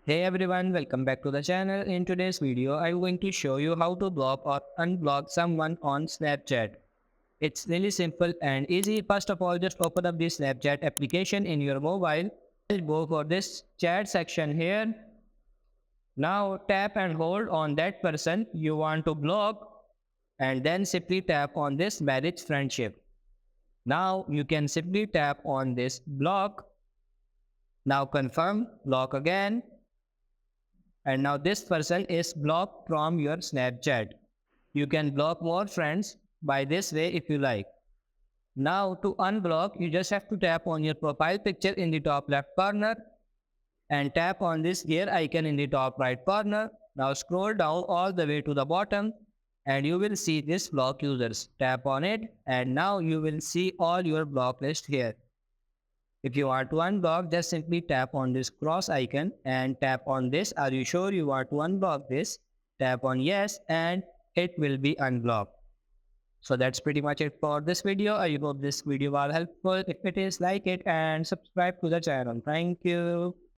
Hey everyone, welcome back to the channel. In today's video, I'm going to show you how to block or unblock someone on Snapchat. It's really simple and easy. First of all, just open up the Snapchat application in your mobile. Just go for this chat section here. Now tap and hold on that person you want to block and then simply tap on this marriage friendship. Now you can simply tap on this block. Now confirm, block again. And now this person is blocked from your Snapchat. You can block more friends by this way if you like. Now to unblock, you just have to tap on your profile picture in the top left corner and tap on this gear icon in the top right corner. Now scroll down all the way to the bottom and you will see this block users. Tap on it and now you will see all your block list here. If you want to unblock, just simply tap on this cross icon and tap on this. Are you sure you want to unblock this? Tap on yes and it will be unblocked. So that's pretty much it for this video. I hope this video was helpful. If it is, like it and subscribe to the channel. Thank you.